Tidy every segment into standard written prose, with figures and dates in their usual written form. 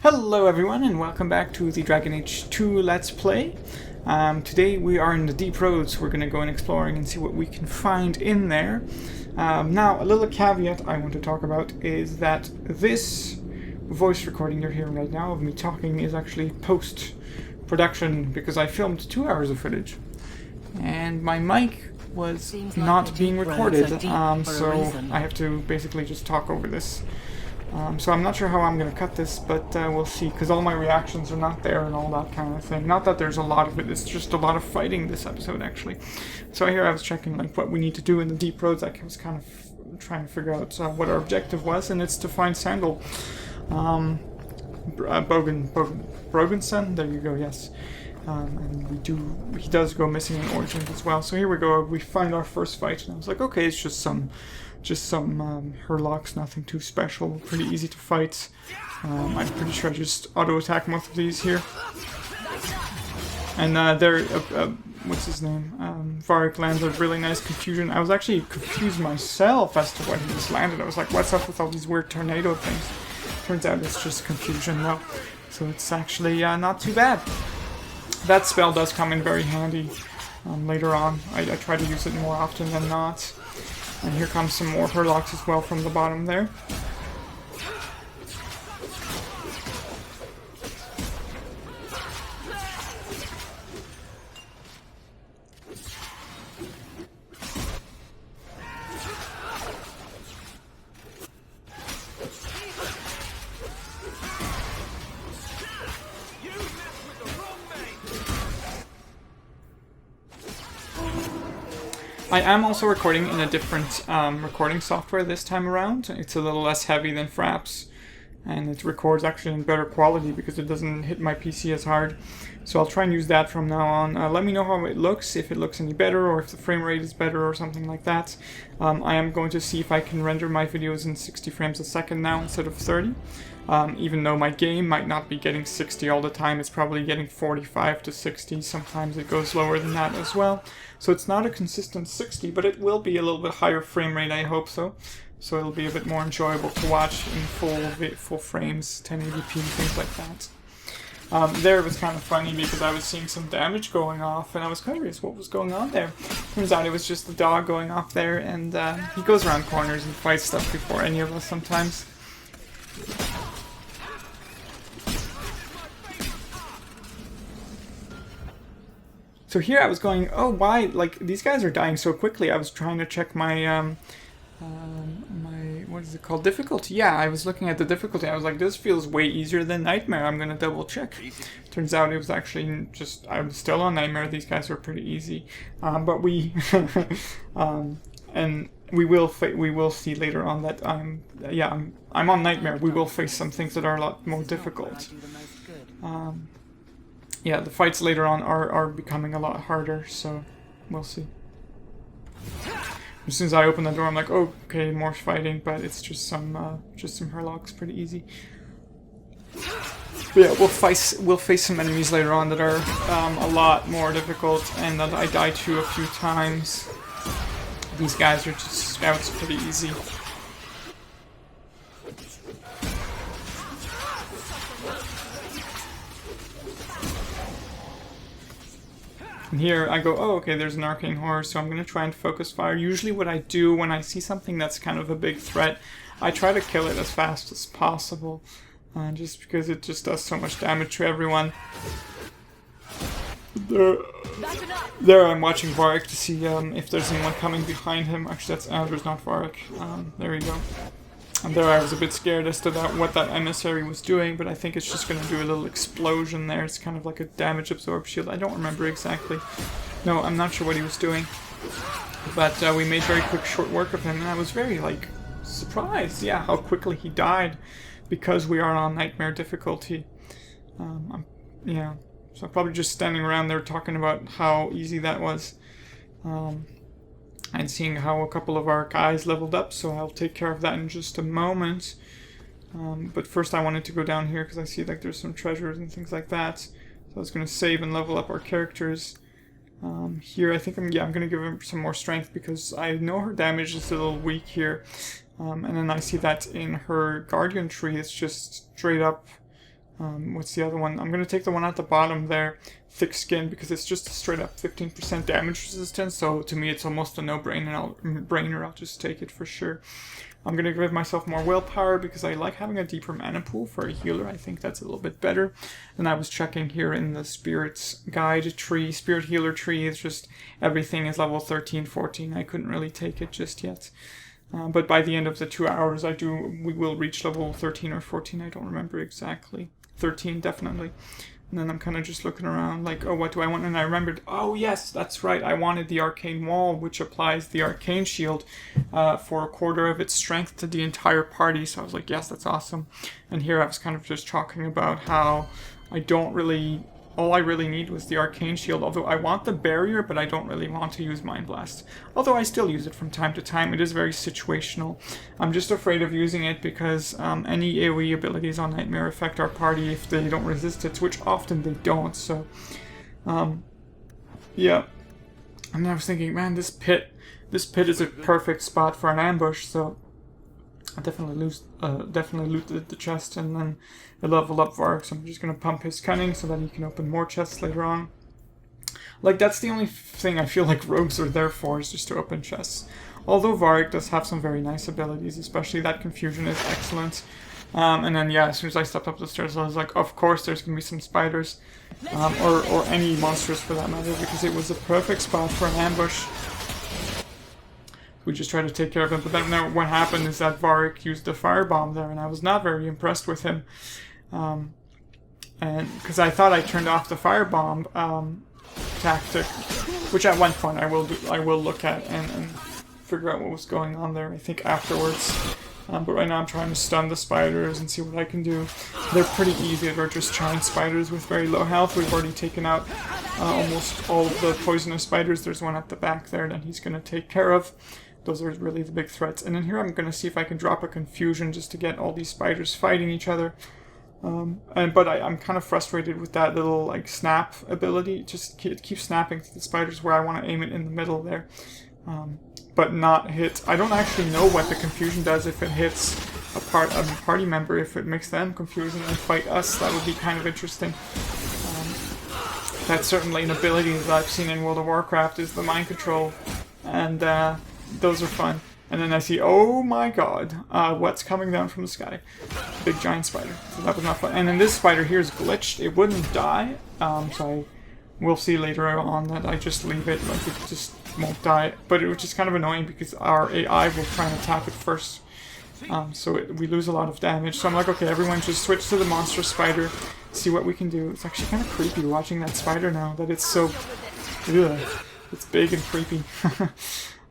Hello everyone and welcome back to the Dragon Age 2 Let's Play. Today we are in the deep roads. We're going to go and exploring and see what we can find in there. Now, a little caveat I want to talk about is that this voice recording you're hearing right now of me talking is actually post-production because I filmed 2 hours of footage. And my mic was not being recorded, so I have to basically just talk over this. So I'm not sure how I'm going to cut this, but we'll see, because all my reactions are not there and all that kind of thing. Not that there's a lot of it, it's just a lot of fighting this episode, actually. So here I was checking like what we need to do in the deep roads. I was kind of trying to figure out what our objective was, and it's to find Sandal. Broganson, there you go, yes. And he does go missing in Origins as well. So here we go, we find our first fight, and I was like, okay, it's just some Herlocks, nothing too special, pretty easy to fight. I'm pretty sure I just auto-attack most of these here. And what's his name? Varric lands a really nice confusion. I was actually confused myself as to what he just landed. I was like, what's up with all these weird tornado things? Turns out it's just confusion, though. So it's actually not too bad. That spell does come in very handy later on. I try to use it more often than not. And here comes some more Herlocks as well from the bottom there. I am also recording in a different recording software this time around. It's a little less heavy than Fraps, and it records actually in better quality because it doesn't hit my PC as hard. So I'll try and use that from now on. Let me know how it looks, if it looks any better, or if the frame rate is better or something like that. I am going to see if I can render my videos in 60 frames a second now instead of 30. Even though my game might not be getting 60 all the time, it's probably getting 45 to 60. Sometimes it goes lower than that as well. So it's not a consistent 60, but it will be a little bit higher frame rate, I hope so. So it'll be a bit more enjoyable to watch in full frames, 1080p, things like that. There it was kind of funny because I was seeing some damage going off, and I was curious what was going on there. Turns out it was just the dog going off there, and he goes around corners and fights stuff before any of us sometimes. So here I was going, oh, why? Like, these guys are dying so quickly. I was trying to check my, what is it called? Difficulty. Yeah, I was looking at the difficulty. I was like, this feels way easier than Nightmare. I'm going to double check. Turns out it was actually just, I was still on Nightmare. These guys were pretty easy. But we, and we will see later on that I'm on Nightmare. We will face some things that are a lot more difficult. Yeah, the fights later on are becoming a lot harder, so we'll see. As soon as I open the door, I'm like, oh, okay, more fighting, but it's just some Herlocks, pretty easy. But yeah, we'll face some enemies later on that are a lot more difficult, and that I die to a few times. These guys are just scouts, pretty easy. And here I go, oh, okay, there's an arcane horror, so I'm going to try and focus fire. Usually what I do when I see something that's kind of a big threat, I try to kill it as fast as possible, just because it just does so much damage to everyone. There I'm watching Varric to see if there's anyone coming behind him. Actually, that's Andrew's, not Varric. There we go. And there I was a bit scared as to what that emissary was doing, but I think it's just going to do a little explosion there. It's kind of like a damage absorb shield. I don't remember exactly. No, I'm not sure what he was doing. But we made very quick short work of him, and I was very, like, surprised, yeah, how quickly he died, because we are on Nightmare difficulty. Yeah, so I'm probably just standing around there talking about how easy that was. And seeing how a couple of our guys leveled up, so I'll take care of that in just a moment. But first I wanted to go down here because I see like there's some treasures and things like that. So I was going to save and level up our characters. Here I think I'm going to give her some more strength because I know her damage is a little weak here. And then I see that in her Guardian tree, it's just straight up. What's the other one? I'm going to take the one at the bottom there, Thick Skin, because it's just a straight up 15% damage resistance. So to me, it's almost a no-brainer. I'll just take it for sure. I'm going to give myself more willpower because I like having a deeper mana pool for a healer. I think that's a little bit better. And I was checking here in the Spirit's Guide tree, Spirit Healer tree. It's just everything is level 13, 14. I couldn't really take it just yet. But by the end of the 2 hours, we will reach level 13 or 14. I don't remember exactly. 13, definitely. And then I'm kind of just looking around like, oh, what do I want? And I remembered, oh, yes, that's right. I wanted the Arcane Wall, which applies the Arcane Shield for a quarter of its strength to the entire party. So I was like, yes, that's awesome. And here I was kind of just talking about how all I really need was the Arcane Shield, although I want the barrier, but I don't really want to use Mind Blast. Although I still use it from time to time, it is very situational. I'm just afraid of using it because any AoE abilities on Nightmare affect our party if they don't resist it, which often they don't, so... yeah. And I was thinking, man, this pit is a perfect spot for an ambush, so... I definitely looted the chest, and then I level up Varg, so I'm just going to pump his cunning so that he can open more chests later on. Like, that's the only thing I feel like rogues are there for, is just to open chests. Although Varg does have some very nice abilities, especially that confusion is excellent. And then, yeah, as soon as I stepped up the stairs, I was like, of course there's going to be some spiders, or any monsters for that matter, because it was a perfect spot for an ambush. We just tried to take care of him, but then what happened is that Varric used the firebomb there, and I was not very impressed with him. And because I thought I turned off the firebomb tactic, which at one point I will look at and figure out what was going on there, I think afterwards. But right now I'm trying to stun the spiders and see what I can do. They're pretty easy. They're just giant spiders with very low health. We've already taken out almost all of the poisonous spiders. There's one at the back there that he's going to take care of. Those are really the big threats. And then here I'm going to see if I can drop a confusion just to get all these spiders fighting each other. But I'm kind of frustrated with that little like snap ability. It keeps snapping to the spiders where I want to aim it in the middle there. But not hit. I don't actually know what the confusion does if it hits a party member. If it makes them confused and then fight us, that would be kind of interesting. That's certainly an ability that I've seen in World of Warcraft, is the mind control. And those are fun. And then I see, oh my god, what's coming down from the sky? Big giant spider. So that was not fun. And then this spider here is glitched. It wouldn't die. So we'll see later on that I just leave it, like it just won't die. But it was just kind of annoying because our AI will try and attack it first. We lose a lot of damage. So I'm like, okay, everyone just switch to the monster spider, see what we can do. It's actually kind of creepy watching that spider now, that it's so... Ugh, it's big and creepy.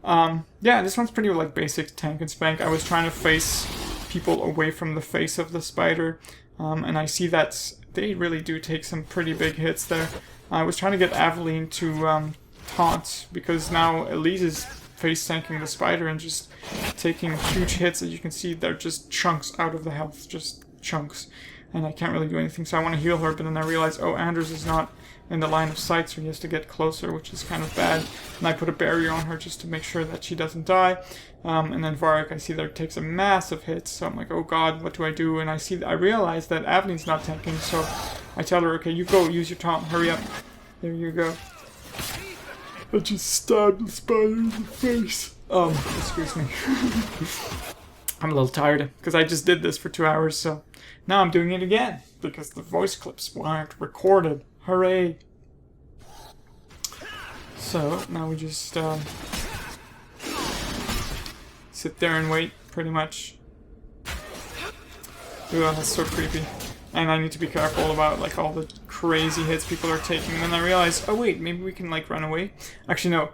Yeah, this one's pretty like basic tank and spank. I was trying to face people away from the face of the spider, and I see that they really do take some pretty big hits there. I was trying to get Aveline to taunt, because now Elise is face tanking the spider and just taking huge hits. As you can see, they're just chunks out of the health, just chunks. And I can't really do anything, so I want to heal her, but then I realize, oh, Anders is not in the line of sight, so he has to get closer, which is kind of bad. And I put a barrier on her just to make sure that she doesn't die. And then Varric, I see that it takes a massive hit, so I'm like, oh god, what do I do? And I realize that Aveline's not tanking, so I tell her, okay, you go, use your taunt, hurry up. There you go. I just stabbed the spider in the face. Excuse me. I'm a little tired, because I just did this for 2 hours, so now I'm doing it again, because the voice clips weren't recorded. Hooray! So, now we just sit there and wait, pretty much. Ooh, that's so creepy. And I need to be careful about like all the crazy hits people are taking. And then I realized, oh wait, maybe we can like run away. Actually, no.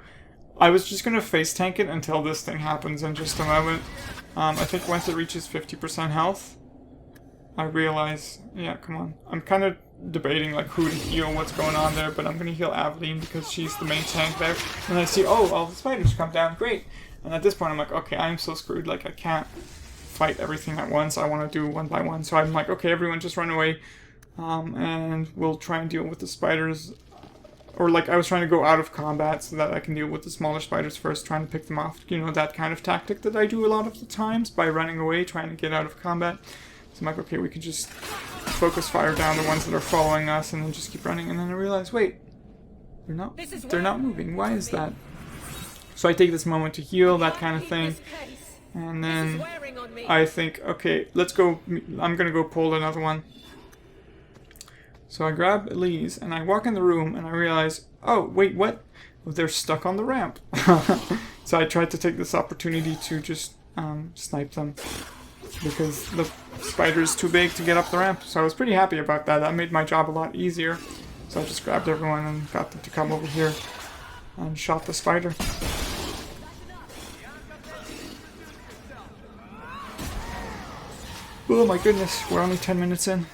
I was just gonna face tank it until this thing happens in just a moment. I think once it reaches 50% health, I realize, yeah, come on. I'm kind of debating like who to heal, what's going on there, but I'm gonna heal Aveline because she's the main tank there. And I see, oh, all the spiders come down, great. And at this point I'm like, okay, I'm so screwed, like I can't fight everything at once. I want to do one by one. So I'm like, okay, everyone just run away, and we'll try and deal with the spiders or like I was trying to go out of combat so that I can deal with the smaller spiders first, trying to pick them off. You know, that kind of tactic that I do a lot of the times by running away, trying to get out of combat. So I'm like, okay, we can just focus fire down the ones that are following us and then just keep running. And then I realize, wait, they're not moving. Why is that? So I take this moment to heal, that kind of thing. And then I think, okay, let's go. I'm going to go pull another one. So I grab Elise and I walk in the room and I realize, oh, wait, what? They're stuck on the ramp. So I tried to take this opportunity to just snipe them because the spider is too big to get up the ramp. So I was pretty happy about that. That made my job a lot easier. So I just grabbed everyone and got them to come over here and shot the spider. Oh my goodness, we're only 10 minutes in.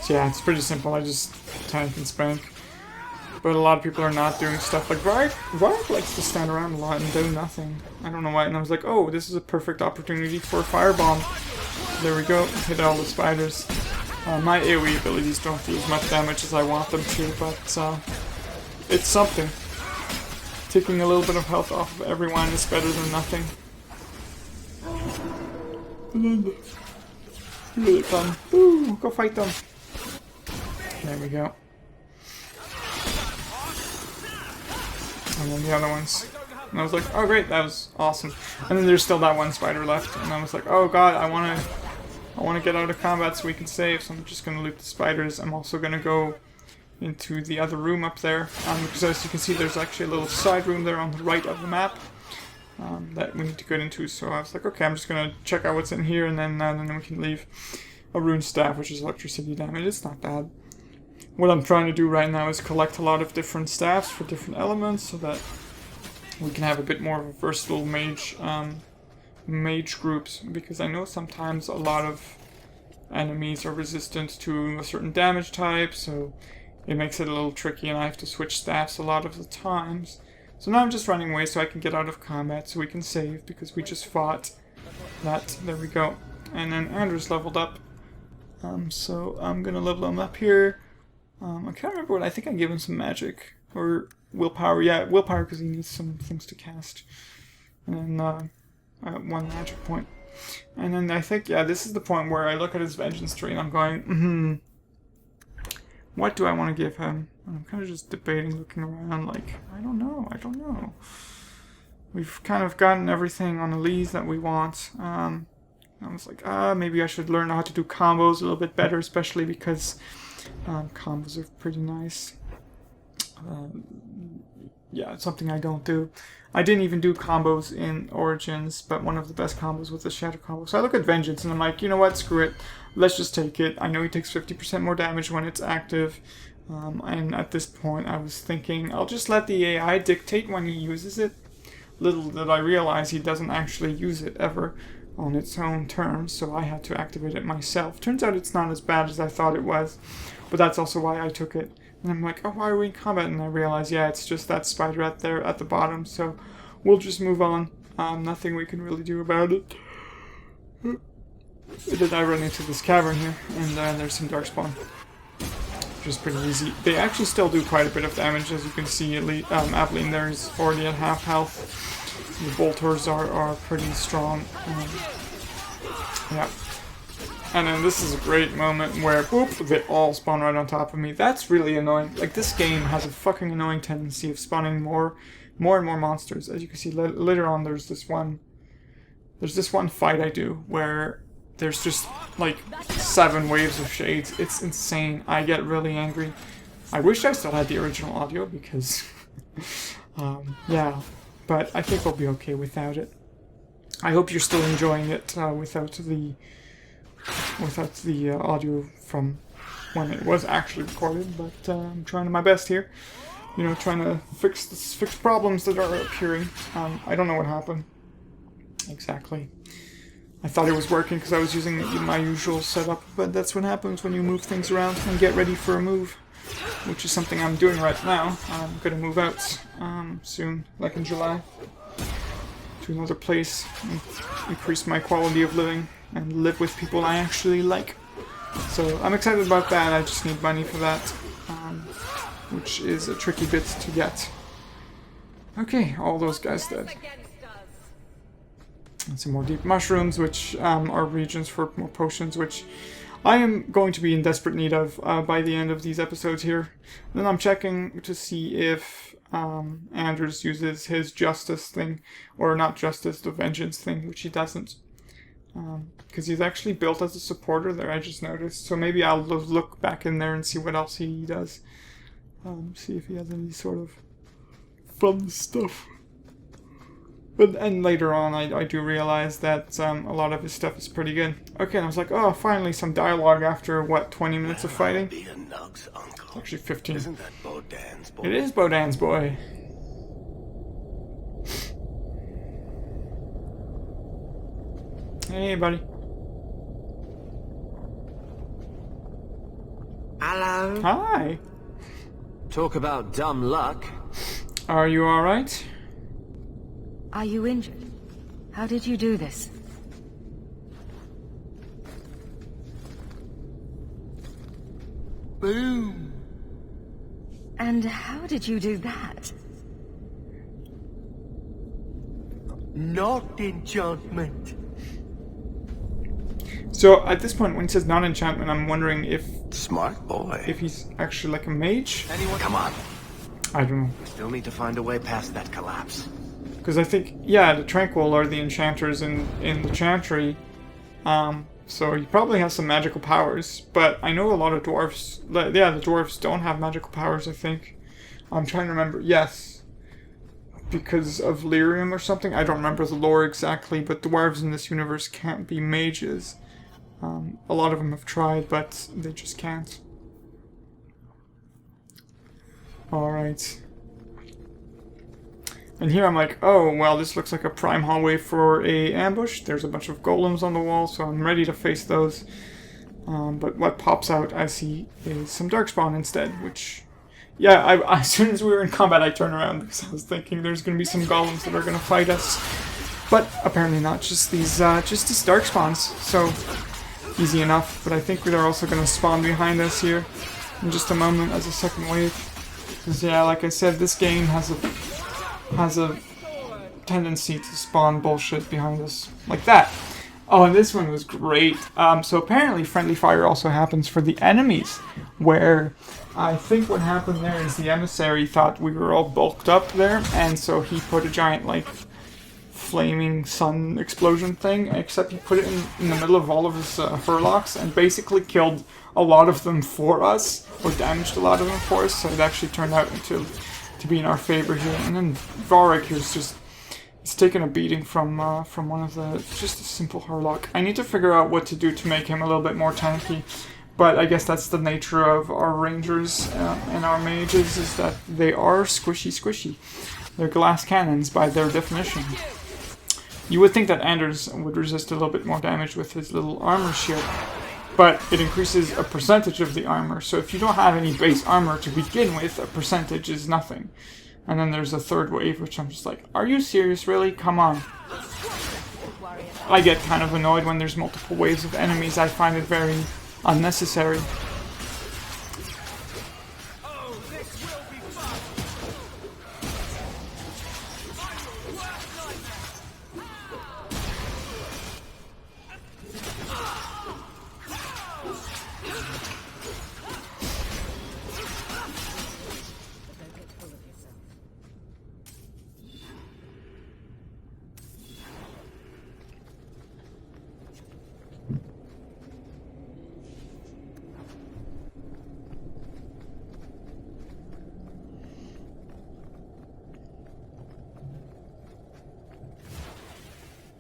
So yeah, it's pretty simple. I just tank and spank. But a lot of people are not doing stuff like Vark likes to stand around a lot and do nothing. I don't know why. And I was like, oh, this is a perfect opportunity for a firebomb. There we go. Hit all the spiders. My AoE abilities don't do as much damage as I want them to, but it's something. Taking a little bit of health off of everyone is better than nothing. Here they come. Ooh, go fight them. There we go. And then the other ones. And I was like, oh great, that was awesome. And then there's still that one spider left. And I was like, oh god, I wanna get out of combat so we can save. So I'm just gonna loot the spiders. I'm also gonna go into the other room up there. Because as you can see, there's actually a little side room there on the right of the map. That we need to get into. So I was like, okay, I'm just gonna check out what's in here, and then we can leave. A rune staff, which is electricity damage. It's not bad. What I'm trying to do right now is collect a lot of different staffs for different elements, so that we can have a bit more of a versatile mage groups. Because I know sometimes a lot of enemies are resistant to a certain damage type, so it makes it a little tricky, and I have to switch staffs a lot of the times. So now I'm just running away so I can get out of combat, so we can save, because we just fought that. There we go. And then Andrew's leveled up. So I'm gonna level him up here. I can't remember what, I think I gave him some magic. Or willpower, yeah, willpower because he needs some things to cast. And then one magic point. And then I think, yeah, this is the point where I look at his vengeance tree and I'm going, what do I want to give him? And I'm kind of just debating, looking around like, I don't know. We've kind of gotten everything on Elise that we want. I was like, maybe I should learn how to do combos a little bit better, especially because combos are pretty nice. Yeah, it's something I don't do. I didn't even do combos in Origins, but one of the best combos was the Shadow combo. So I look at Vengeance and I'm like, you know what, screw it. Let's just take it. I know he takes 50% more damage when it's active. And at this point I was thinking, I'll just let the AI dictate when he uses it. Little did I realize he doesn't actually use it ever on its own terms, so I had to activate it myself. Turns out it's not as bad as I thought it was, but that's also why I took it. And I'm like, oh, why are we in combat? And I realized, yeah, it's just that spider out there at the bottom, so we'll just move on. Nothing we can really do about it. And then I run into this cavern here, and there's some Darkspawn, which is pretty easy. They actually still do quite a bit of damage, as you can see. Aveline there is already at half health. The bolters are pretty strong. Yeah. And then this is a great moment where, whoop, they all spawn right on top of me. That's really annoying. Like, this game has a fucking annoying tendency of spawning more and more monsters. As you can see later on, there's this one fight I do where there's just like 7 waves of shades. It's insane. I get really angry. I wish I still had the original audio because, yeah. But I think we'll be okay without it. I hope you're still enjoying it without the audio from when it was actually recorded. But I'm trying my best here. You know, trying to fix problems that are appearing. I don't know what happened exactly. I thought it was working because I was using my usual setup, but that's what happens when you move things around and get ready for a move. which is something I'm doing right now. I'm gonna move out soon, like in July, to another place, and increase my quality of living and live with people I actually like. So I'm excited about that. I just need money for that, which is a tricky bit to get. Okay, all those guys dead. And some more deep mushrooms, which are regions for more potions, which I am going to be in desperate need of by the end of these episodes here. And then I'm checking to see if Anders uses his justice thing, or not justice, the vengeance thing, which he doesn't. Because he's actually built as a supporter there, I just noticed. So maybe I'll look back in there and see what else he does. See if he has any sort of fun stuff. And later on, I do realize that a lot of his stuff is pretty good. Okay, and I was like, oh, finally some dialogue after, what, 20 minutes of fighting? It's actually 15. Isn't that Bodan's boy? It is Bodan's boy. Hey, buddy. Hello. Hi. Talk about dumb luck. Are you alright? Are you injured? How did you do this? Boom. And how did you do that? Not enchantment. So at this point, when it says non-enchantment, I'm wondering if Smart boy. he's actually like a mage. Anyone? Come on. I don't know. Still need to find a way past that collapse. Because I think, yeah, the Tranquil are the enchanters in the Chantry. So he probably has some magical powers. But I know a lot of dwarves, yeah, the dwarves don't have magical powers, I think. I'm trying to remember. Yes. Because of lyrium or something. I don't remember the lore exactly, but dwarves in this universe can't be mages. A lot of them have tried, but they just can't. Alright. And here I'm like, oh, well, this looks like a prime hallway for a ambush. There's a bunch of golems on the wall, so I'm ready to face those. But what pops out, I see, is some darkspawn instead, which... Yeah, as soon as we were in combat, I turned around because I was thinking there's going to be some golems that are going to fight us. But apparently not, just these darkspawns, so easy enough. But I think they're also going to spawn behind us here in just a moment as a second wave. Because, yeah, like I said, this game has a tendency to spawn bullshit behind us. Like that. Oh, and this one was great. So apparently friendly fire also happens for the enemies, where I think what happened there is the emissary thought we were all bulked up there, and so he put a giant, like, flaming sun explosion thing, except he put it in the middle of all of his Hurlocks and basically killed a lot of them for us, or damaged a lot of them for us, so it actually turned out to be in our favor here. And then Varric here's just... It's taken a beating from one of the... just a simple Hurlock. I need to figure out what to do to make him a little bit more tanky. But I guess that's the nature of our rangers and our mages, is that they are squishy. They're glass cannons by their definition. You would think that Anders would resist a little bit more damage with his little armor shield. But it increases a percentage of the armor. So if you don't have any base armor to begin with, a percentage is nothing. And then there's a third wave, which I'm just like, are you serious, really? Come on. I get kind of annoyed when there's multiple waves of enemies. I find it very unnecessary.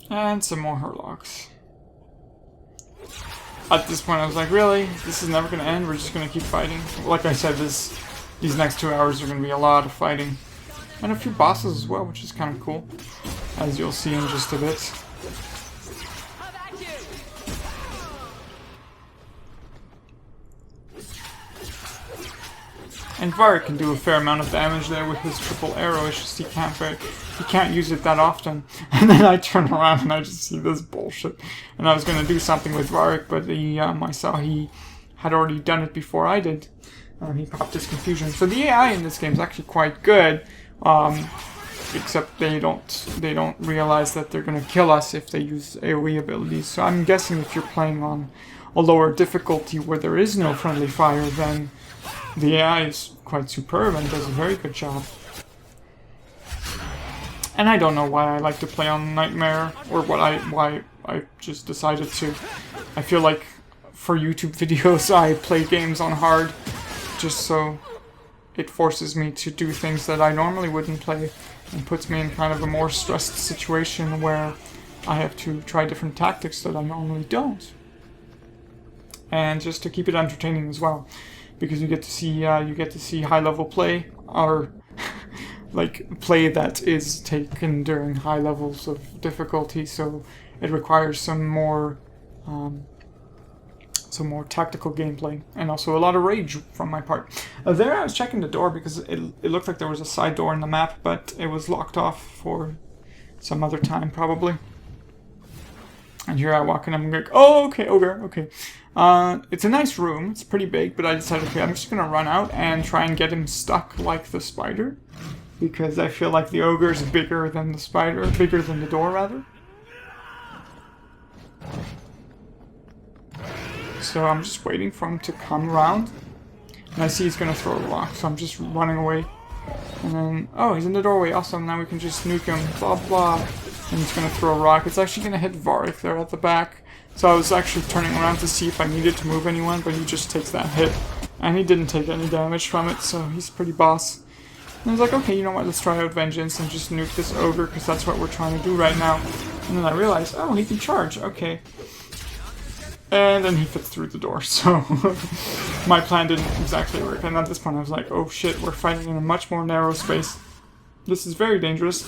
And some more Hurlocks. At this point I was like, really? This is never going to end? We're just going to keep fighting? Like I said, these next 2 hours are going to be a lot of fighting. And a few bosses as well, which is kind of cool. As you'll see in just a bit. And Varric can do a fair amount of damage there with his triple arrow. It's just he can't use it that often. And then I turn around and I just see this bullshit. And I was gonna do something with Varric, but I saw he had already done it before I did. He popped his confusion. So the AI in this game is actually quite good. Except they don't realize that they're gonna kill us if they use AoE abilities. So I'm guessing if you're playing on a lower difficulty where there is no friendly fire, then the AI is quite superb and does a very good job. And I don't know why I like to play on Nightmare, or why I just decided to. I feel like for YouTube videos I play games on hard just so it forces me to do things that I normally wouldn't play and puts me in kind of a more stressed situation where I have to try different tactics that I normally don't. And just to keep it entertaining as well, because you get to see high level play, or like play that is taken during high levels of difficulty, so it requires some more tactical gameplay, and also a lot of rage from my part. There I was checking the door because it looked like there was a side door in the map, but it was locked off for some other time probably. And here I walk in and I'm like, oh, okay, ogre, okay. It's a nice room, it's pretty big, but I decided, okay, I'm just gonna run out and try and get him stuck like the spider, because I feel like the ogre is bigger than the spider, bigger than the door rather. So I'm just waiting for him to come around, and I see he's gonna throw a rock, so I'm just running away. And then, oh, he's in the doorway, awesome, now we can just nuke him, blah blah. And he's gonna throw a rock. It's actually gonna hit Varric there at the back. So I was actually turning around to see if I needed to move anyone, but he just takes that hit. And he didn't take any damage from it, so he's pretty boss. And I was like, okay, you know what, let's try out Vengeance and just nuke this ogre, because that's what we're trying to do right now. And then I realized, oh, he can charge, okay. And then he fits through the door, so my plan didn't exactly work. And at this point I was like, oh shit, we're fighting in a much more narrow space. This is very dangerous.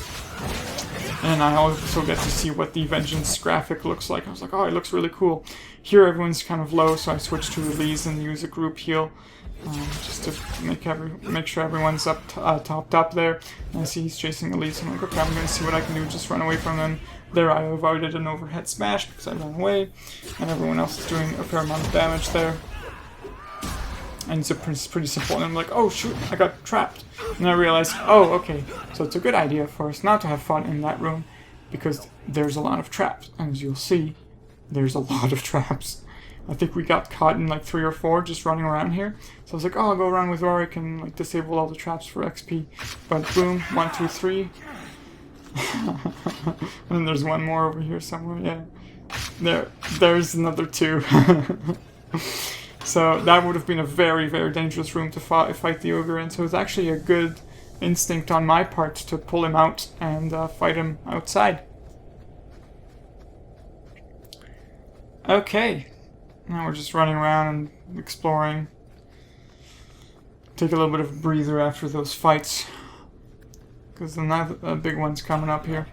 And I also get to see what the Vengeance graphic looks like. I was like, oh, it looks really cool. Here everyone's kind of low, so I switched to Release and use a group heal. Just to make sure everyone's topped up there. And I see he's chasing Elise. I'm like, okay, I'm gonna see what I can do. Just run away from him. There, I avoided an overhead smash because I ran away, and everyone else is doing a fair amount of damage there. And it's pretty simple. And I'm like, oh shoot, I got trapped. And I realized, oh, okay, so it's a good idea for us not to have fun in that room, because there's a lot of traps. And as you'll see, there's a lot of traps. I think we got caught in like 3 or 4 just running around here. So I was like, oh, I'll go around with Varric and like disable all the traps for XP. But boom, 1, 2, 3. And then there's one more over here somewhere, yeah. There's another 2. So that would have been a very, very dangerous room to fight the ogre in. So it was actually a good instinct on my part to pull him out and fight him outside. Okay. Now we're just running around and exploring. Take a little bit of a breather after those fights, because another big one's coming up here.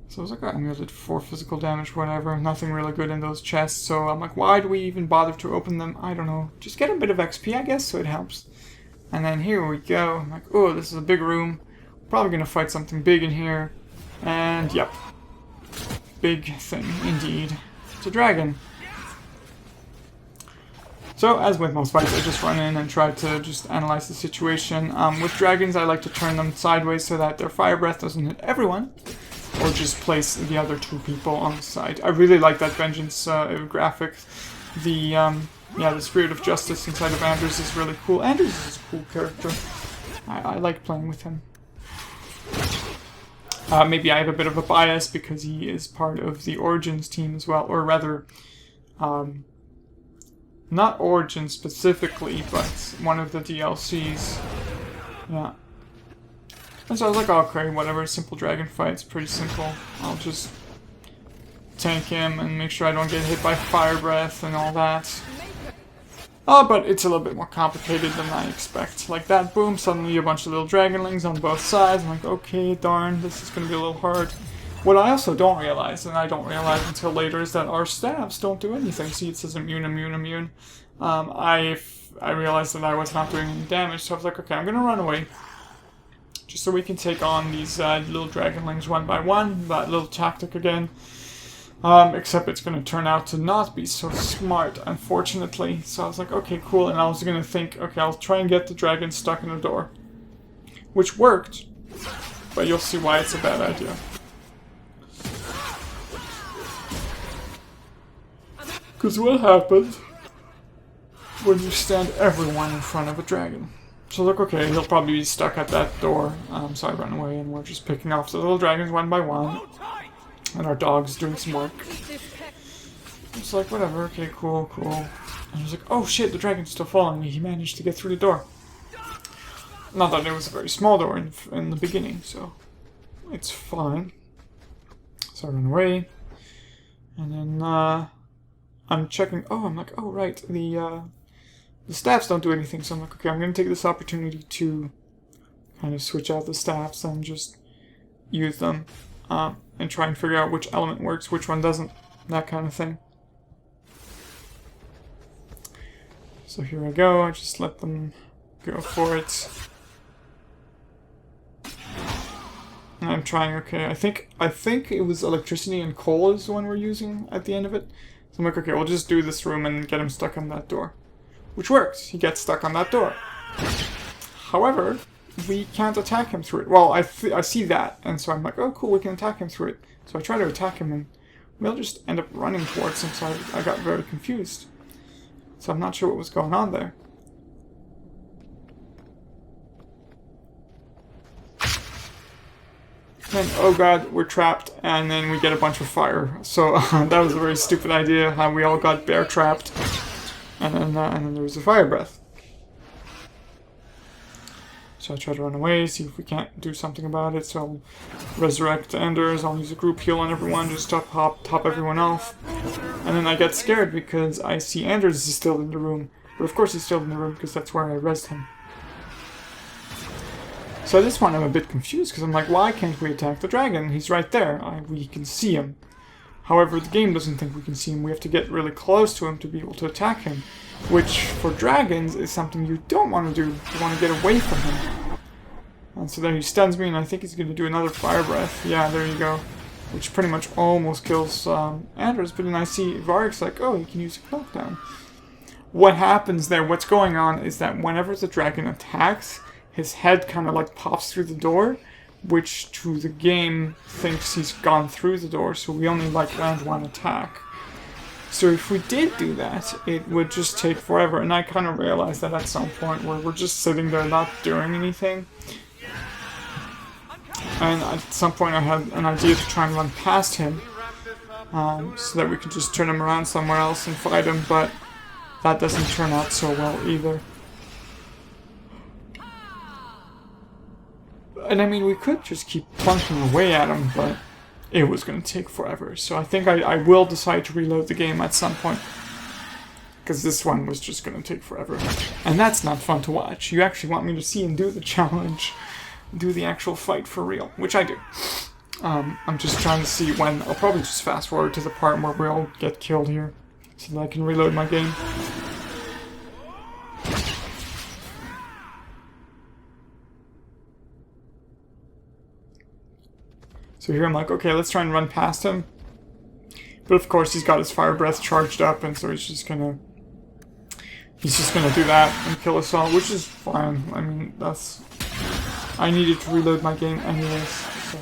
So I was like, oh, I'm gonna do 4 physical damage, whatever. Nothing really good in those chests. So I'm like, why do we even bother to open them? I don't know. Just get a bit of XP, I guess, so it helps. And then here we go. I'm like, oh, this is a big room. Probably gonna fight something big in here. And yep, big thing indeed. It's a dragon. So, as with most fights, I just run in and try to just analyze the situation. With dragons, I like to turn them sideways so that their fire breath doesn't hit everyone, or just place the other 2 people on the side. I really like that Vengeance graphic. The Spirit of Justice inside of Anders is really cool. Anders is a cool character. I like playing with him. Maybe I have a bit of a bias because he is part of the Origins team as well, or rather, not Origin specifically, but one of the DLCs. Yeah. And so I was like, oh, okay, whatever, simple dragon fight, it's pretty simple. I'll just tank him and make sure I don't get hit by fire breath and all that. Oh, but it's a little bit more complicated than I expect. Like that, boom, suddenly a bunch of little dragonlings on both sides. I'm like, okay, darn, this is gonna be a little hard. What I also don't realize, and I don't realize until later, is that our staffs don't do anything. See, it says immune, immune, immune. I realized that I was not doing any damage, so I was like, okay, I'm gonna run away. Just so we can take on these little dragonlings one by one. That little tactic again. Except it's gonna turn out to not be so smart, unfortunately. So I was like, okay, cool, and I was gonna think, okay, I'll try and get the dragon stuck in the door. Which worked, but you'll see why it's a bad idea. Because what happens when you stand everyone in front of a dragon? So look, okay, he'll probably be stuck at that door. So I run away and we're just picking off the little dragons one by one. And our dog's doing some work. It's like, whatever, okay, cool, cool. And I was like, oh shit, the dragon's still following me. He managed to get through the door. Not that it was a very small door in the beginning, so it's fine. So I run away. And then, I'm checking. Oh, I'm like, oh right, the staffs don't do anything. So I'm like, okay, I'm gonna take this opportunity to kind of switch out the staffs and just use them, and try and figure out which element works, which one doesn't, that kind of thing. So here I go. I just let them go for it. And I'm trying. Okay, I think it was electricity and coal is the one we're using at the end of it. So I'm like, okay, we'll just do this room and get him stuck on that door. Which works. He gets stuck on that door. However, we can't attack him through it. Well, I see that, and so I'm like, oh cool, we can attack him through it. So I try to attack him, and we'll just end up running towards him, so I got very confused. So I'm not sure what was going on there. And oh god, we're trapped, and then we get a bunch of fire. So that was a very stupid idea, how we all got bear trapped. And then there was a fire breath. So I try to run away, see if we can't do something about it. So I'll resurrect Enders, I'll use a group heal on everyone, just top everyone off. And then I get scared because I see Anders is still in the room. But of course he's still in the room because that's where I rezzed him. So at this point I'm a bit confused because I'm like, why can't we attack the dragon? He's right there. We can see him. However, the game doesn't think we can see him. We have to get really close to him to be able to attack him. Which, for dragons, is something you don't want to do. You want to get away from him. And so there he stuns me, and I think he's going to do another fire breath. Yeah, there you go. Which pretty much almost kills Anders. But then I see Varric's like, oh, he can use a knockdown. What happens there, what's going on, is that whenever the dragon attacks, his head kind of like pops through the door, which to the game thinks he's gone through the door, so we only like land one attack. So if we did do that, it would just take forever, and I kind of realized that at some point where we're just sitting there not doing anything. And at some point I had an idea to try and run past him, so that we could just turn him around somewhere else and fight him, but that doesn't turn out so well either. And I mean, we could just keep plunking away at him, but it was going to take forever. So I think I will decide to reload the game at some point. Because this one was just going to take forever. And that's not fun to watch. You actually want me to see and do the challenge. Do the actual fight for real. Which I do. I'm just trying to see when... I'll probably just fast forward to the part where we all get killed here. So that I can reload my game. So here I'm like, okay, let's try and run past him. But of course he's got his fire breath charged up, and so he's just gonna do that and kill us all, which is fine. I mean, I needed to reload my game anyways, so.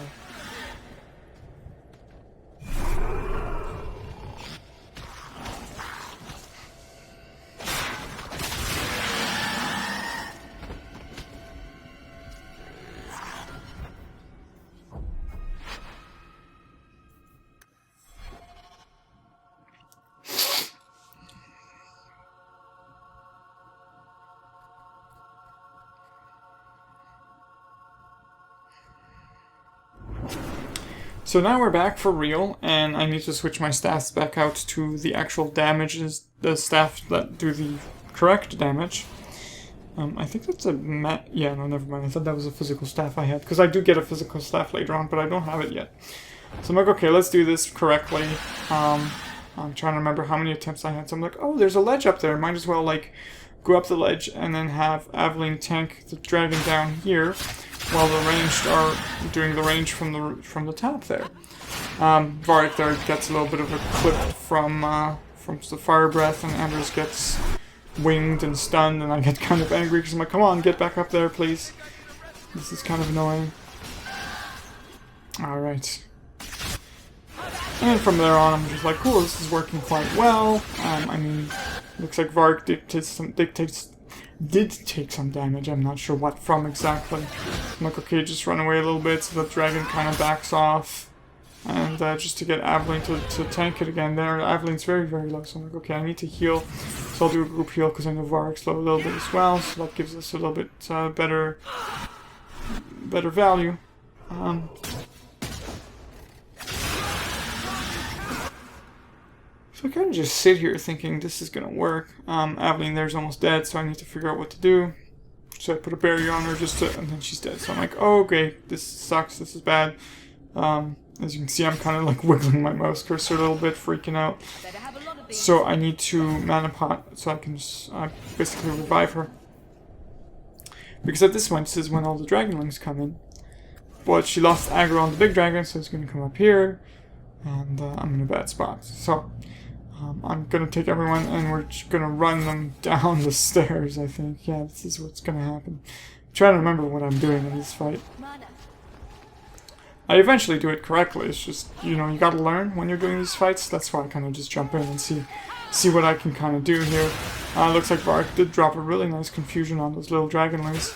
So now we're back for real, and I need to switch my stats back out to the actual damages, the staff that do the correct damage. I think that's a yeah, no, never mind. I thought that was a physical staff I had, because I do get a physical staff later on, but I don't have it yet. So I'm like, okay, let's do this correctly. I'm trying to remember how many attempts I had. So I'm like, oh, there's a ledge up there. Might as well, like, go up the ledge and then have Aveline tank the dragon down here while the ranged are doing the range from the top there. Varric there gets a little bit of a clip from the fire breath, and Anders gets winged and stunned, and I get kind of angry because I'm like, come on, get back up there, please. This is kind of annoying. Alright. And then from there on, I'm just like, cool, this is working quite well. I mean, looks like Varric did take some damage. I'm not sure what from exactly. I'm like, okay, just run away a little bit so the dragon kind of backs off. And just to get Aveline to tank it again there. Aveline's very, very low, so I'm like, okay, I need to heal. So I'll do a group heal because I know Varric's low a little bit as well. So that gives us a little bit better value. So I kind of just sit here thinking this is going to work. Aveline there's almost dead, so I need to figure out what to do. So I put a barrier on her and then she's dead. So I'm like, oh, okay, this sucks, this is bad. As you can see, I'm kind of like wiggling my mouse cursor a little bit, freaking out. So I need to mana pot so I can just basically revive her. Because at this point, this is when all the dragonlings come in. But she lost aggro on the big dragon, so it's going to come up here. And I'm in a bad spot. So I'm going to take everyone and we're just going to run them down the stairs, I think. Yeah, this is what's going to happen. I'm trying to remember what I'm doing in this fight. I eventually do it correctly. It's just, you know, you gotta learn when you're doing these fights. That's why I kind of just jump in and see what I can kind of do here. Looks like Varric did drop a really nice confusion on those little dragonlings.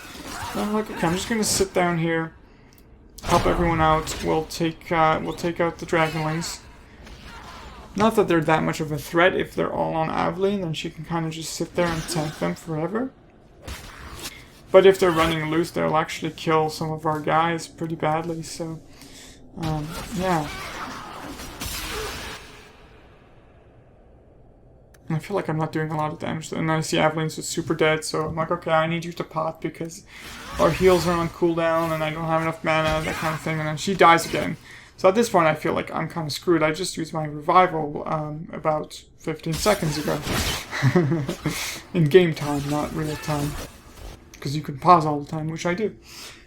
And I'm like, okay, I'm just gonna sit down here, help everyone out. We'll take out the dragonlings. Not that they're that much of a threat. If they're all on Aveline, then she can kind of just sit there and tank them forever. But if they're running loose, they'll actually kill some of our guys pretty badly, so... yeah. And I feel like I'm not doing a lot of damage. And I see Aveline's just super dead, so I'm like, okay, I need you to pot because our heals are on cooldown and I don't have enough mana, that kind of thing. And then she dies again. So at this point, I feel like I'm kind of screwed. I just used my revival about 15 seconds ago. In game time, not real time. Because you can pause all the time, which I do.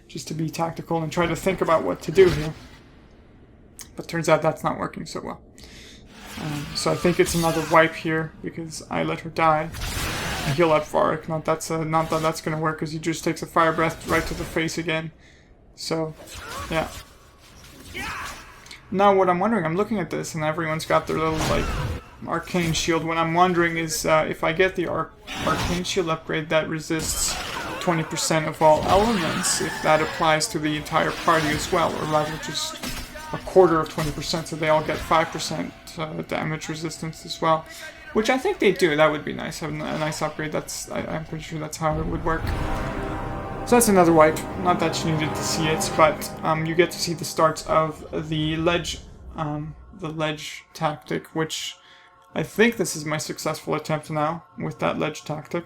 Just to be tactical and try to think about what to do here. But turns out that's not working so well. So I think it's another wipe here, because I let her die. I heal up Varric. Not that that's going to work, because he just takes a fire breath right to the face again. So, yeah. Now what I'm wondering, I'm looking at this, and everyone's got their little, like, arcane shield. What I'm wondering is if I get the arcane shield upgrade that resists 20% of all elements, if that applies to the entire party as well, or rather just a quarter of 20%, so they all get 5% damage resistance as well. Which I think they do. That would be nice. Have a nice upgrade. I'm pretty sure that's how it would work. So that's another wipe. Not that you needed to see it, but you get to see the starts of the ledge tactic, which I think this is my successful attempt now with that ledge tactic.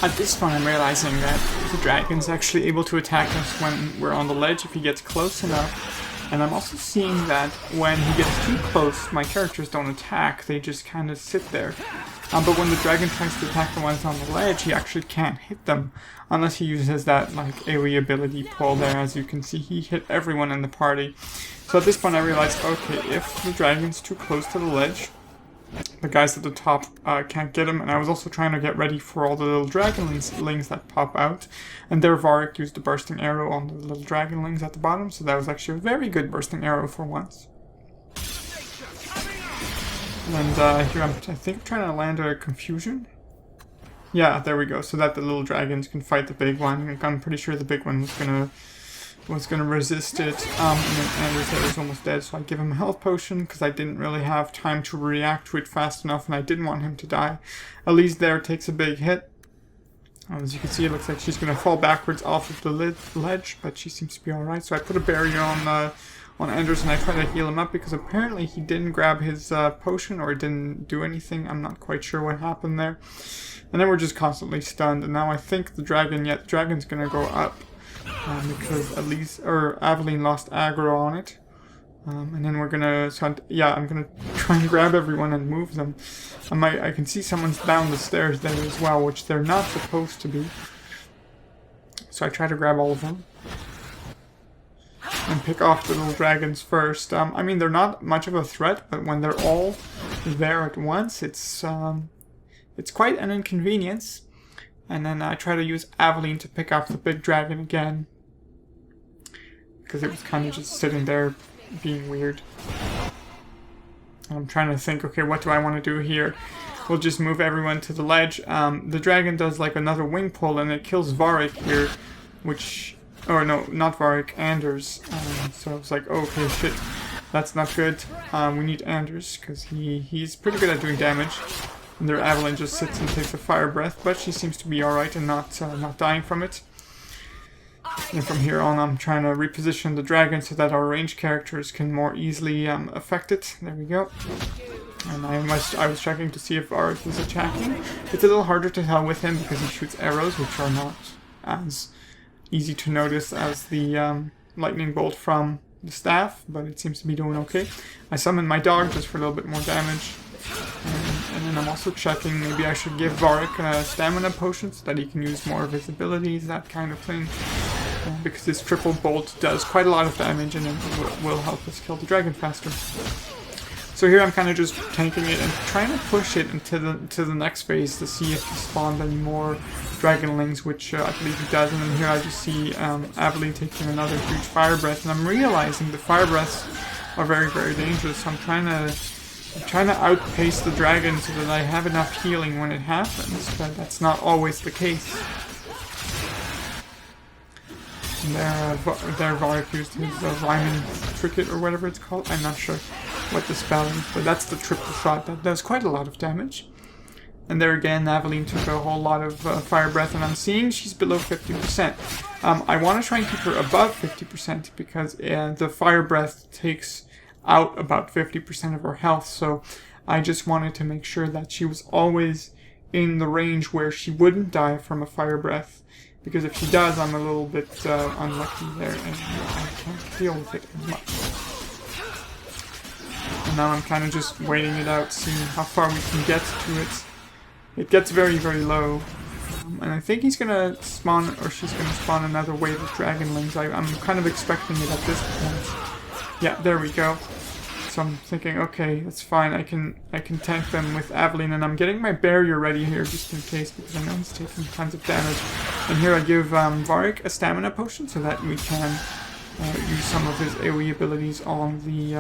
At this point, I'm realizing that the dragon's actually able to attack us when we're on the ledge if he gets close enough. And I'm also seeing that when he gets too close, my characters don't attack, they just kind of sit there. But when the dragon tries to attack the ones on the ledge, he actually can't hit them unless he uses that like AoE ability pull there. As you can see, he hit everyone in the party. So at this point I realized, okay, if the dragon's too close to the ledge, the guys at the top can't get him. And I was also trying to get ready for all the little dragonlings that pop out. And there Varric used the bursting arrow on the little dragonlings at the bottom, so that was actually a very good bursting arrow for once. And here I think I'm trying to land a confusion. Yeah, there we go. So that the little dragons can fight the big one. I'm pretty sure the big one was gonna resist it. And then Anders there was almost dead, so I give him a health potion because I didn't really have time to react to it fast enough, and I didn't want him to die. Elise there takes a big hit. As you can see, it looks like she's gonna fall backwards off of the ledge, but she seems to be all right. So I put a barrier on Anders, and I try to heal him up because apparently he didn't grab his potion or didn't do anything. I'm not quite sure what happened there. And then we're just constantly stunned. And now I think the dragon's gonna go up because Aveline lost aggro on it. And then we're gonna, I'm gonna try and grab everyone and move them. I can see someone's down the stairs there as well, which they're not supposed to be. So I try to grab all of them. And pick off the little dragons first. I mean, they're not much of a threat, but when they're all there at once, it's quite an inconvenience. And then I try to use Aveline to pick off the big dragon again, because it was kind of just sitting there being weird. I'm trying to think, okay, what do I want to do here? We'll just move everyone to the ledge. The dragon does like another wing pull, and it kills Varric here, which... Oh, no, not Varric, Anders. So I was like, oh, okay, shit, that's not good. We need Anders, because he's pretty good at doing damage. And their Aveline just sits and takes a fire breath, but she seems to be alright and not dying from it. And from here on, I'm trying to reposition the dragon so that our ranged characters can more easily affect it. There we go. And I was checking to see if Varric was attacking. It's a little harder to tell with him because he shoots arrows, which are not as easy to notice as the lightning bolt from the staff, but it seems to be doing okay. I summon my dog just for a little bit more damage. And then I'm also checking, maybe I should give Varric a stamina potion so that he can use more of his abilities, that kind of thing. Because this triple bolt does quite a lot of damage and it will help us kill the dragon faster. So here I'm kind of just tanking it and trying to push it into the next phase to see if he spawned any more dragonlings, which I believe he does. And then here I just see Aveline taking another huge fire breath, and I'm realizing the fire breaths are very, very dangerous. So I'm trying to outpace the dragon so that I have enough healing when it happens, but that's not always the case. And there Varric used his Ryman Tricket or whatever it's called. I'm not sure what the spell is, but that's the triple shot that does quite a lot of damage. And there again, Aveline took a whole lot of fire breath, and I'm seeing she's below 50%. I want to try and keep her above 50% because the fire breath takes out about 50% of her health, so I just wanted to make sure that she was always in the range where she wouldn't die from a fire breath, because if she does, I'm a little bit unlucky there, and I can't deal with it as much. And now I'm kind of just waiting it out, seeing how far we can get to it. It gets very, very low. And I think he's going to spawn, or she's going to spawn another wave of dragonlings. I'm kind of expecting it at this point. Yeah, there we go. So I'm thinking, okay, that's fine. I can tank them with Aveline, and I'm getting my barrier ready here just in case, because I know he's taking tons of damage. And here I give Varric a stamina potion so that we can use some of his AoE abilities on the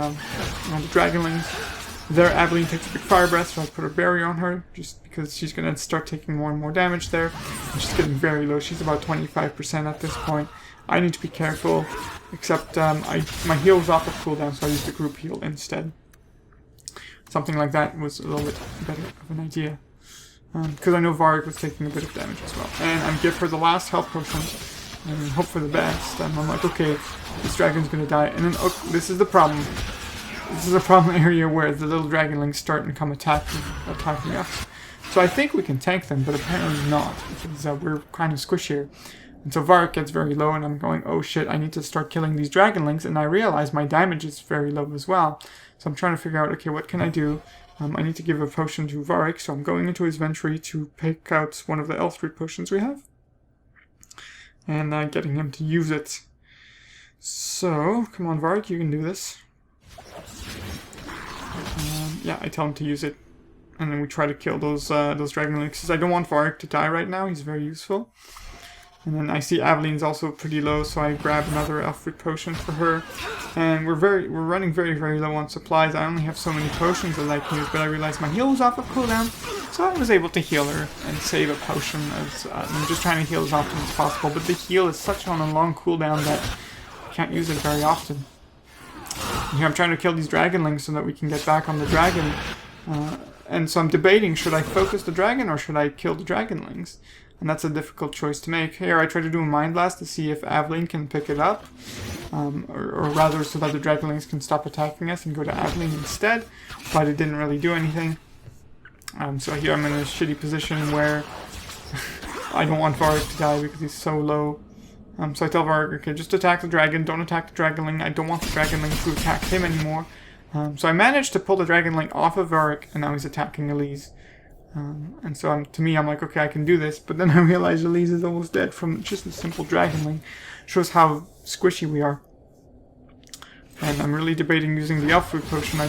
dragonlings. There, Aveline takes a big fire breath, so I put a barrier on her just because she's going to start taking more and more damage there. And she's getting very low. She's about 25% at this point. I need to be careful, except my heal was off of cooldown, so I used the group heal instead. Something like that was a little bit better of an idea. Because I know Varric was taking a bit of damage as well. And I give her the last health potion and hope for the best. And I'm like, okay, this dragon's going to die. And then, oh, this is the problem. This is a problem area where the little dragonlings start and come attacking us. So I think we can tank them, but apparently not, because we're kind of squishier. And so Varric gets very low, and I'm going, oh shit, I need to start killing these dragonlings, and I realize my damage is very low as well. So I'm trying to figure out, okay, what can I do? I need to give a potion to Varric, so I'm going into his inventory to pick out one of the Elf Root potions we have. And getting him to use it. So, come on Varric, you can do this. Yeah, I tell him to use it. And then we try to kill those dragonlings, because I don't want Varric to die right now, he's very useful. And then I see Aveline's also pretty low, so I grab another Elf Root potion for her. And we're running very, very low on supplies. I only have so many potions that I can use, but I realized my heal was off of cooldown, so I was able to heal her and save a potion. I'm just trying to heal as often as possible, but the heal is such on a long cooldown that I can't use it very often. Here I'm trying to kill these dragonlings so that we can get back on the dragon. And so I'm debating, should I focus the dragon or should I kill the dragonlings? And that's a difficult choice to make. Here I try to do a Mind Blast to see if Aveline can pick it up. Or rather so that the dragonlings can stop attacking us and go to Aveline instead. But it didn't really do anything. So here I'm in a shitty position where I don't want Varric to die because he's so low. So I tell Varric, okay, just attack the dragon, don't attack the dragonling. I don't want the dragonling to attack him anymore. So I managed to pull the dragonling off of Varric, and now he's attacking Elise. And so to me, I'm like, okay, I can do this. But then I realize Elise is almost dead from just a simple dragonling. Shows how squishy we are. And I'm really debating using the Elf Root potion. I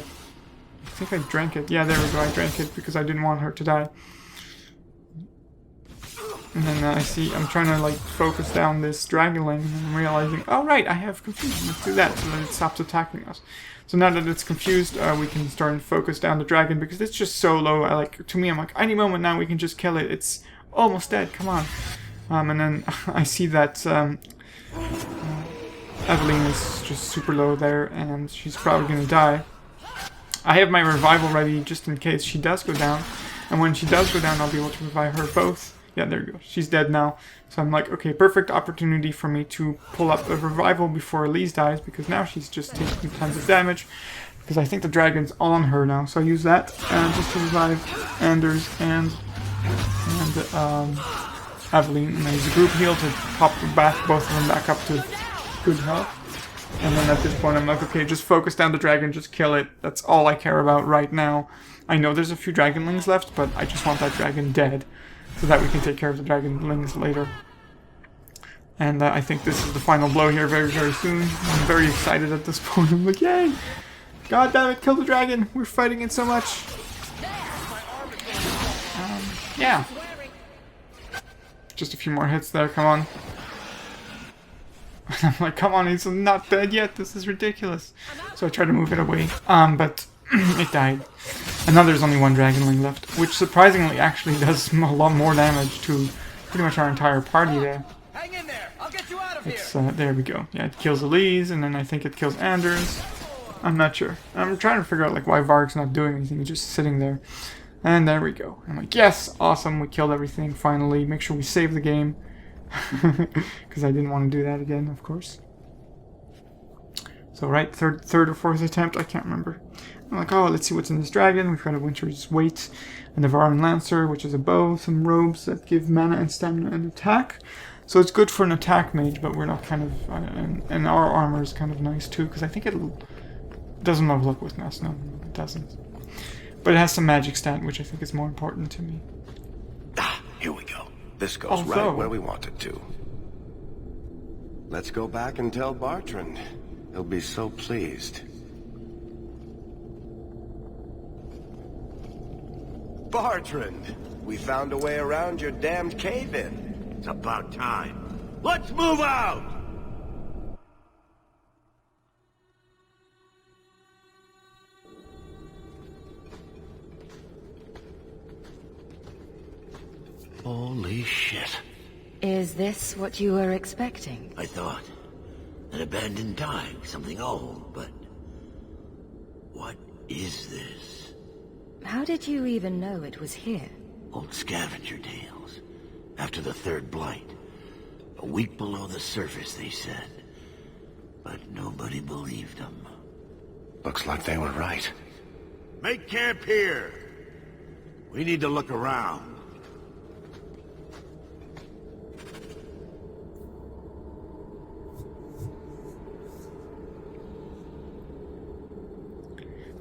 think I drank it. Yeah, there we go. I drank it because I didn't want her to die. And then I'm trying to like focus down this dragonling, and I'm realizing, oh right, I have confusion. Let's do that so that it stops attacking us. So now that it's confused, we can start and focus down the dragon because it's just so low. To me, I'm like, any moment now we can just kill it. It's almost dead. Come on. And then I see that Aveline is just super low there, and she's probably gonna die. I have my revival ready just in case she does go down, and when she does go down, I'll be able to revive her both. Yeah, there you go. She's dead now. So I'm like, okay, perfect opportunity for me to pull up a revival before Elise dies, because now she's just taking tons of damage, because I think the dragon's on her now. So I use that just to revive Anders and Aveline, and I use a group heal to pop both of them back up to good health. And then at this point I'm like, okay, just focus down the dragon, just kill it. That's all I care about right now. I know there's a few dragonlings left, but I just want that dragon dead, so that we can take care of the dragonlings later. And I think this is the final blow here very, very soon. I'm very excited at this point. I'm like, yay! God damn it, kill the dragon! We're fighting it so much! Yeah. Just a few more hits there, come on. And I'm like, come on, he's not dead yet, this is ridiculous. So I try to move it away, but it died. And now there's only one dragonling left, which surprisingly actually does a lot more damage to pretty much our entire party there. Hang in there. I'll get you out of here. There we go. Yeah, it kills Elise, and then I think it kills Anders. I'm not sure. I'm trying to figure out like why Varric's not doing anything. He's just sitting there. And there we go. I'm like, yes, awesome. We killed everything finally. Make sure we save the game. Because I didn't want to do that again, of course. So right, third or fourth attempt, I can't remember. I'm like, oh, let's see what's in this dragon. We've got a Winter's Weight, a Navaran Lancer, which is a bow, some robes that give mana and stamina and attack. So it's good for an attack mage, but we're not kind of... and our armor is kind of nice too, because I think it doesn't level up with mass. No, it doesn't. But it has some magic stat, which I think is more important to me. Ah, here we go. This goes right where we want it to. Let's go back and tell Bartrand. He'll be so pleased. Bartrand, we found a way around your damned cave-in. It's about time. Let's move out! Holy shit. Is this what you were expecting? I thought. An abandoned dike, something old, but... what is this? How did you even know it was here? Old scavenger tales. After the third blight. A week below the surface, they said. But nobody believed them. Looks like they were right. Make camp here! We need to look around.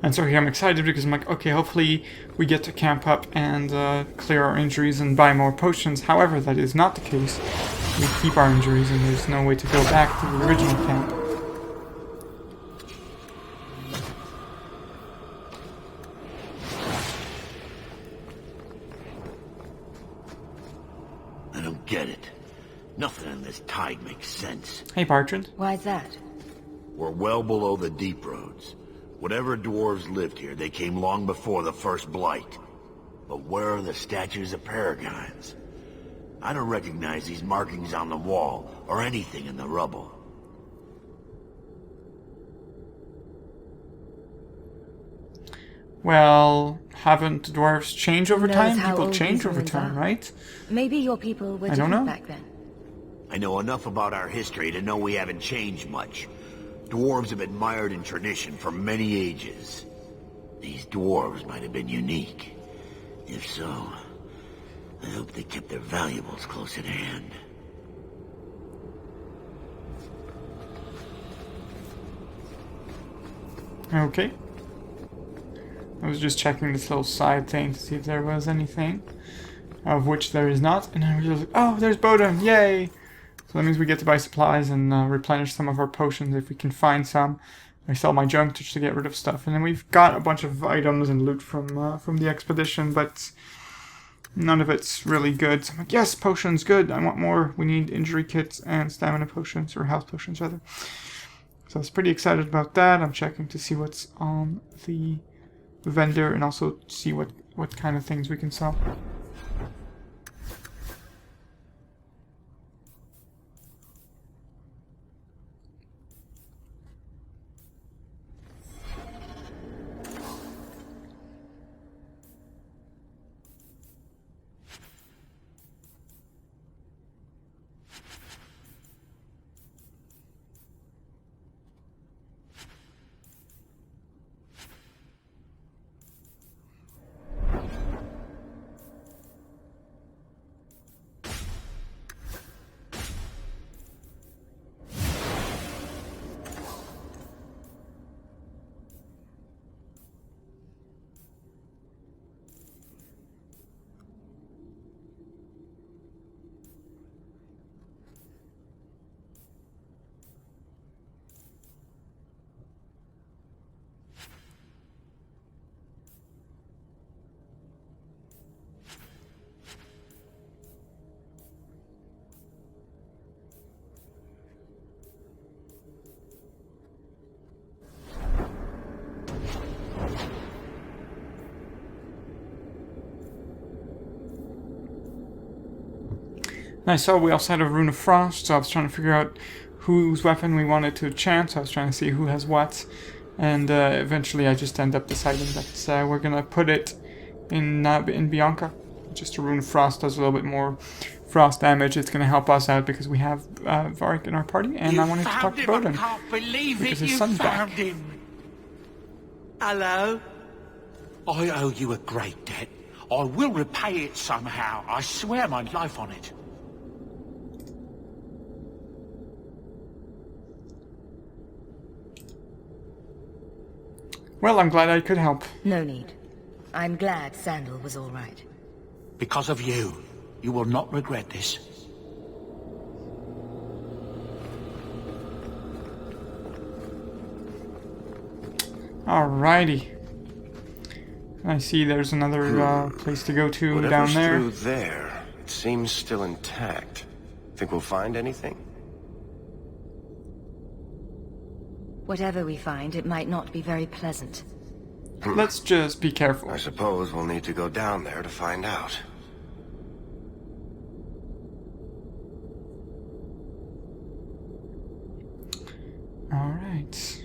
And so here I'm excited because I'm like, okay, hopefully we get to camp up and clear our injuries and buy more potions. However, that is not the case. We keep our injuries and there's no way to go back to the original camp. I don't get it. Nothing in this tide makes sense. Hey, Partridge. Why's that? We're well below the deep roads. Whatever dwarves lived here, they came long before the first blight. But where are the statues of paragons? I don't recognize these markings on the wall, or anything in the rubble. Well, haven't dwarves changed over Who knows time? how People old change these over ruins time, are? right? Maybe your people were I don't different know. back then. I know enough about our history to know we haven't changed much. Dwarves have been mired in tradition for many ages. These dwarves might have been unique. If so, I hope they kept their valuables close at hand. Okay. I was just checking this little side thing to see if there was anything. Of which there is not. And I was just like, oh, there's Bodum! Yay! So that means we get to buy supplies and replenish some of our potions if we can find some. I sell my junk just to get rid of stuff. And then we've got a bunch of items and loot from the expedition, but none of it's really good. So I'm like, yes, potions, good. I want more. We need injury kits and stamina potions, or health potions rather. So I was pretty excited about that. I'm checking to see what's on the vendor and also see what kind of things we can sell. And I saw we also had a Rune of Frost, so I was trying to figure out whose weapon we wanted to enchant, so I was trying to see who has what. And eventually I just end up deciding that we're going to put it in Bianca. Just a Rune of Frost does a little bit more frost damage. It's going to help us out because we have Varric in our party, and I wanted to talk to Bodum. I can't believe because it. his You son's found back. him. Hello? I owe you a great debt. I will repay it somehow. I swear my life on it. Well, I'm glad I could help. No need. I'm glad Sandal was all right. Because of you. You will not regret this. Alrighty. I see there's another place to go to Whatever's down there. through there, it seems still intact. Think we'll find anything? Whatever we find, it might not be very pleasant. Let's just be careful. I suppose we'll need to go down there to find out. Alright.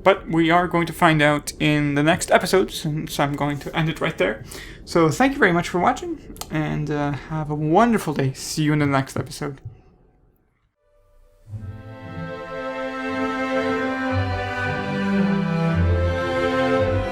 But we are going to find out in the next episode, so I'm going to end it right there. So thank you very much for watching, and have a wonderful day. See you in the next episode.